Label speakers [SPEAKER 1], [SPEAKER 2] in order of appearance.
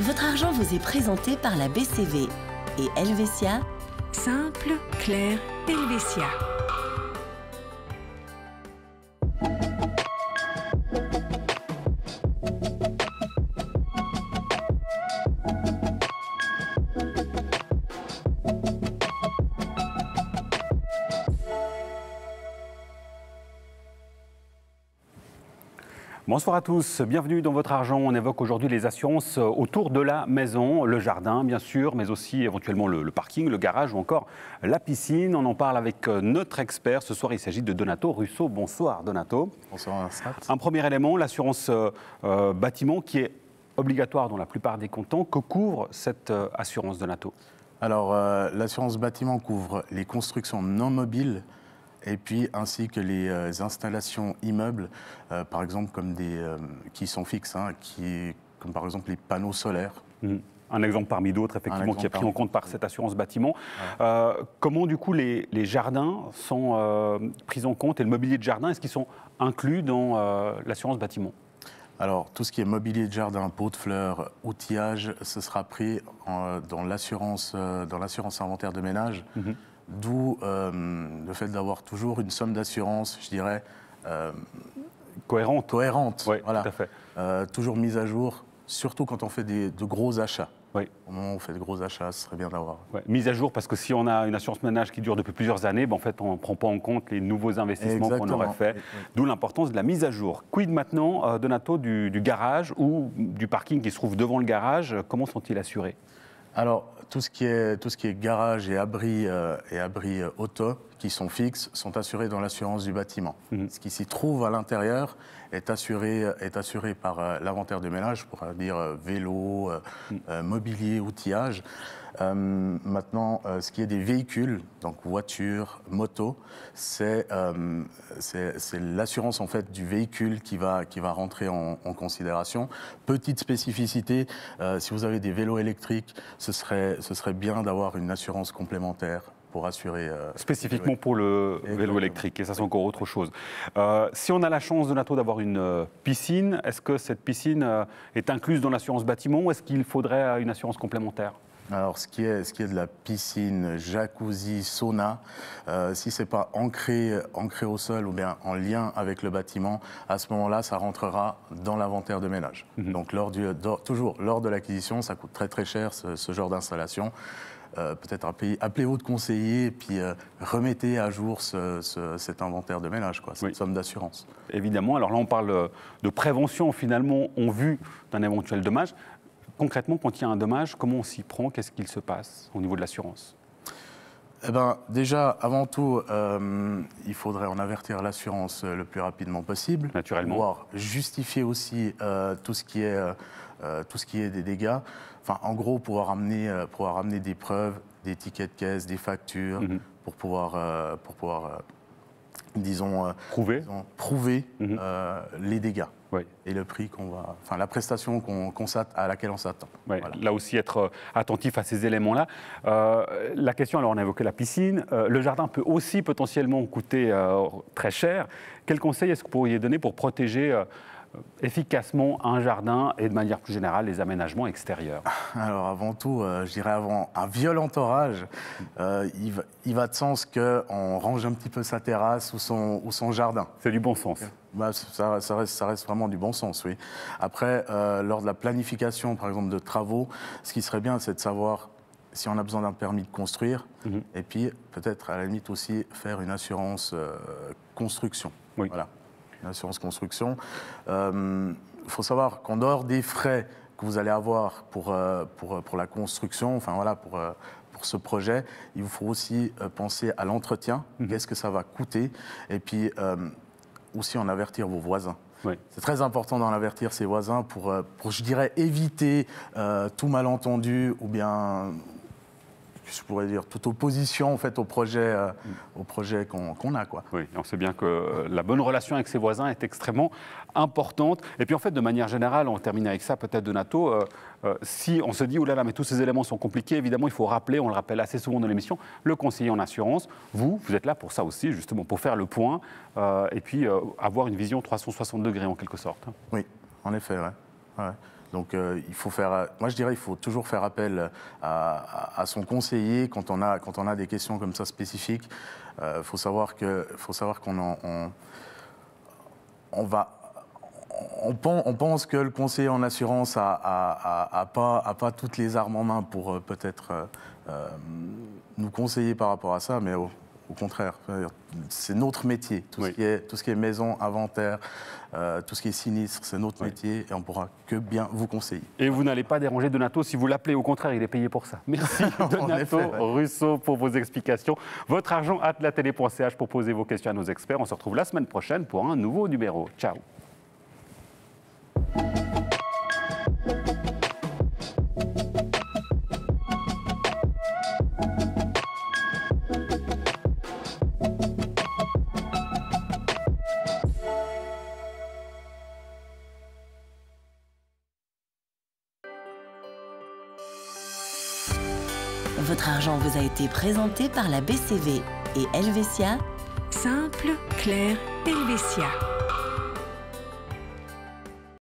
[SPEAKER 1] Votre argent vous est présenté par la BCV et Helvetia.
[SPEAKER 2] Simple, clair, Helvetia.
[SPEAKER 3] Bonsoir à tous, bienvenue dans Votre Argent. On évoque aujourd'hui les assurances autour de la maison, le jardin bien sûr, mais aussi éventuellement le parking, le garage ou encore la piscine. On en parle avec notre expert. Ce soir, il s'agit de Donato Russo. Bonsoir Donato.
[SPEAKER 4] Bonsoir Vincent.
[SPEAKER 3] Un premier élément, l'assurance bâtiment qui est obligatoire dans la plupart des cantons. Que couvre cette assurance Donato?
[SPEAKER 4] Alors, l'assurance bâtiment couvre les constructions non mobiles et puis ainsi que les installations immeubles, par exemple comme qui sont fixes, comme par exemple les panneaux solaires.
[SPEAKER 3] Un exemple parmi d'autres, effectivement, qui est pris en compte par cette assurance bâtiment. Comment, du coup, les jardins sont pris en compte et le mobilier de jardin, est-ce qu'ils sont inclus dans l'assurance bâtiment?
[SPEAKER 4] Alors, tout ce qui est mobilier de jardin, pots de fleurs, outillage, ce sera pris dans l'assurance inventaire de ménage. D'où le fait d'avoir toujours une somme d'assurance, je dirais,
[SPEAKER 3] cohérente.
[SPEAKER 4] Oui,
[SPEAKER 3] voilà. Tout à fait.
[SPEAKER 4] Toujours mise à jour, surtout quand on fait de gros achats.
[SPEAKER 3] Oui.
[SPEAKER 4] Au moment où on fait de gros achats, ce serait bien d'avoir.
[SPEAKER 3] Ouais. Mise à jour, parce que si on a une assurance ménage qui dure depuis plusieurs années, en fait, on ne prend pas en compte les nouveaux investissements qu'on aurait faits. D'où l'importance de la mise à jour. Quid maintenant, Donato, du garage ou du parking qui se trouve devant le garage? Comment sont-ils assurés?
[SPEAKER 4] Alors, tout ce qui est garage et abri auto qui sont fixes sont assurés dans l'assurance du bâtiment. Ce qui s'y trouve à l'intérieur est assuré par l'inventaire de ménage, pour dire vélo, mobilier, outillage. Maintenant, ce qui est des véhicules, donc voitures, motos, c'est l'assurance en fait du véhicule qui va rentrer en considération. Petite spécificité, si vous avez des vélos électriques, ce serait bien d'avoir une assurance complémentaire pour assurer...
[SPEAKER 3] Spécifiquement pour le vélo électrique, et ça c'est encore autre chose. Si on a la chance, Donato, d'avoir une piscine, est-ce que cette piscine est incluse dans l'assurance bâtiment ou est-ce qu'il faudrait une assurance complémentaire?
[SPEAKER 4] Alors, ce qui est de la piscine, jacuzzi, sauna, si ce n'est pas ancré au sol ou bien en lien avec le bâtiment, à ce moment-là, ça rentrera dans l'inventaire de ménage. Donc, toujours lors de l'acquisition, ça coûte très très cher ce genre d'installation. Peut-être appelez votre conseiller et puis remettez à jour cet inventaire de ménage, cette somme d'assurance.
[SPEAKER 3] Évidemment, alors là on parle de prévention finalement en vue d'un éventuel dommage. Concrètement, quand il y a un dommage, comment on s'y prend? Qu'est-ce qu'il se passe au niveau de l'assurance?
[SPEAKER 4] Eh ben, déjà, avant tout, il faudrait en avertir l'assurance le plus rapidement possible.
[SPEAKER 3] Naturellement.
[SPEAKER 4] Pouvoir justifier aussi tout ce qui est des dégâts. Enfin, en gros, pouvoir amener des preuves, des tickets de caisse, des factures, pour pouvoir prouver les dégâts.
[SPEAKER 3] Oui.
[SPEAKER 4] Et le prix la prestation à laquelle on s'attend.
[SPEAKER 3] Oui, voilà. Là aussi, être attentif à ces éléments-là. La question, alors on a évoqué la piscine. Le jardin peut aussi potentiellement coûter très cher. Quel conseil est-ce que vous pourriez donner pour protéger efficacement un jardin et de manière plus générale les aménagements extérieurs?
[SPEAKER 4] Alors avant tout, je dirais avant un violent orage, il va de sens qu'on range un petit peu sa terrasse ou son jardin.
[SPEAKER 3] C'est du bon sens.
[SPEAKER 4] Ça reste vraiment du bon sens, oui. Après, lors de la planification, par exemple, de travaux, ce qui serait bien, c'est de savoir si on a besoin d'un permis de construire, et puis peut-être à la limite aussi faire une assurance construction.
[SPEAKER 3] Oui.
[SPEAKER 4] Voilà. Assurance construction. Il faut savoir qu'en dehors des frais que vous allez avoir pour la construction, pour ce projet, il vous faut aussi penser à l'entretien, qu'est-ce que ça va coûter, et puis aussi en avertir vos voisins.
[SPEAKER 3] Oui.
[SPEAKER 4] C'est très important d'en avertir ses voisins pour, je dirais, éviter tout malentendu ou bien... je pourrais dire, toute opposition en fait, au projet qu'on a.
[SPEAKER 3] Oui, on sait bien que la bonne relation avec ses voisins est extrêmement importante. Et puis en fait, de manière générale, on termine avec ça peut-être, Donato, si on se dit, oh là là, mais tous ces éléments sont compliqués, évidemment, il faut rappeler, on le rappelle assez souvent dans l'émission, le conseiller en assurance, vous êtes là pour ça aussi, justement, pour faire le point et puis avoir une vision 360 degrés en quelque sorte.
[SPEAKER 4] Oui, en effet, ouais. Ouais. Donc, il faut faire, moi je dirais il faut toujours faire appel à son conseiller quand on a des questions comme ça spécifiques. Il faut savoir qu'on on pense que le conseiller en assurance a pas toutes les armes en main pour peut-être nous conseiller par rapport à ça, mais au contraire, c'est notre métier. Tout ce qui est maison, inventaire, tout ce qui est sinistre, c'est notre métier et on ne pourra que bien vous conseiller.
[SPEAKER 3] Et vous n'allez pas déranger Donato si vous l'appelez, au contraire, il est payé pour ça. Merci Donato Russo pour vos explications. Votre argent @latélé.ch pour poser vos questions à nos experts. On se retrouve la semaine prochaine pour un nouveau numéro. Ciao.
[SPEAKER 1] Votre argent vous a été présenté par la BCV et Helvetia.
[SPEAKER 2] Simple, clair, Helvetia.